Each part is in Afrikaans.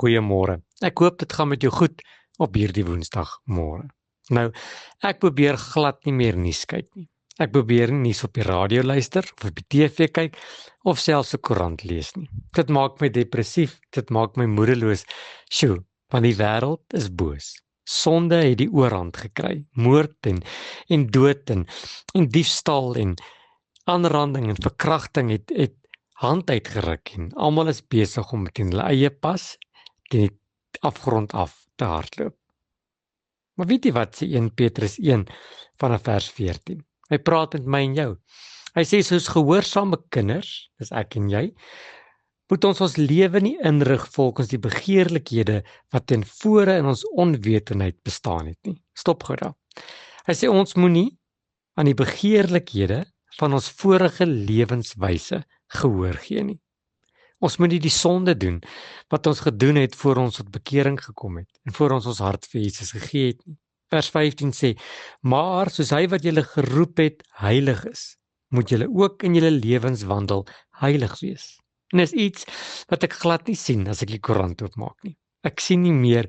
goeiemôre. Ek hoop dit gaan met jou goed op hierdie Woensdagmôre. Nou, ek probeer glad nie meer nuus kyk nie. Ek probeer nie nuus op die radio luister of op die TV kyk of selfs 'n koerant lees nie. Dit maak my depressief, dit maak my moedeloos. Sjoe, want die wêreld is boos. Sonde het die oorhand gekry. Moord en dood en diefstal en aanranding en verkrachting het hand uitgeruk en almal is besig om met hulle eie pas teen die afgrond af te hardloop. Maar weet jy wat sê 1 Petrus 1 vanaf vers 14? Hy praat met my en jou. Hy sê soos gehoorsame kinders, dis ek en jy, moet ons lewe nie inrig volgens die begeerlikhede wat ten vore in ons onwetendheid bestaan het nie. Stop gou daar. Hy sê ons moenie aan die begeerlikhede van ons vorige lewenswyse gehoor gee nie. Ons moet nie die sonde doen wat ons gedoen het voor ons tot bekering gekom het en voor ons hart vir Jesus gegee het nie. Vers 15 sê, maar soos hy wat julle geroep het heilig is, moet julle ook in julle lewenswandel heilig wees. En is iets wat ek glad nie sien as ek die koerant oopmaak nie. Ek sien nie meer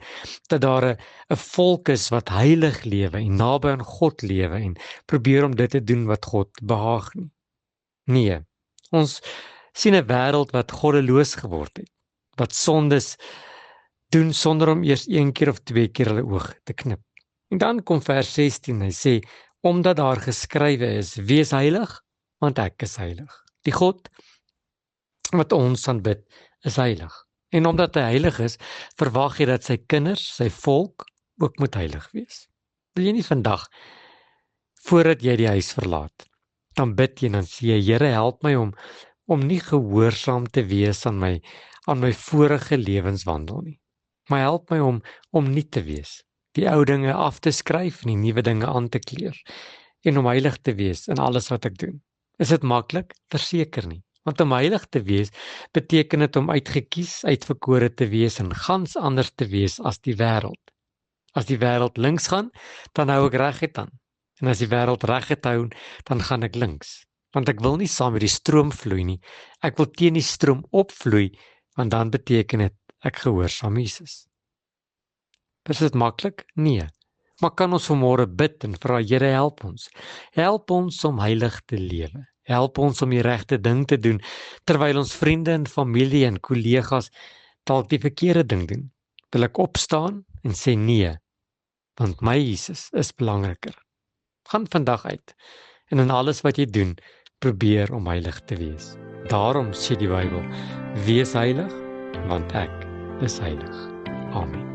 dat daar 'n volk is wat heilig lewe en naby aan God lewe en probeer om dit te doen wat God behaag nie. Nee, ons sien 'n wêreld wat goddeloos geword het, wat sondes doen sonder om eers 1 keer of 2 keer hulle oog te knip. En dan kom vers 16, hy sê, omdat daar geskrywe is, wees heilig, want ek is heilig. Die God wat ons aanbid is heilig. En omdat hy heilig is, verwag hy dat sy kinders, sy volk, ook moet heilig wees. Wil jy nie vandag, voordat jy die huis verlaat, dan bid jy en dan sê jy, Here, help my om nie gehoorsaam te wees aan my vorige lewenswandel nie. Maar help my om nie te wees. Die ou dinge af te skryf en die nuwe dinge aan te kleur. En om heilig te wees in alles wat ek doen. Is dit maklik? Verseker nie. Want om heilig te wees, beteken dit om uitgekies, uitverkore te wees en gans anders te wees as die wêreld. As die wêreld links gaan, dan hou ek reguit aan. En as die wêreld reguit hou, dan gaan ek links. Want ek wil nie saam met die stroom vloei nie. Ek wil teen die stroom opvloei, want dan beteken dit ek gehoorsaam Jesus. Is dit maklik? Nee. Maar kan ons vanmôre bid en vra, Here, help ons. Help ons om heilig te lewe. Help ons om die regte ding te doen, terwyl ons vriende en familie en kollegas dalk die verkeerde ding doen. Wil ek opstaan en sê nee, want my Jesus is belangriker. Gaan vandag uit en in alles wat jy doen, probeer om heilig te wees. Daarom sê die Bybel, wees heilig, want ek is heilig. Amen.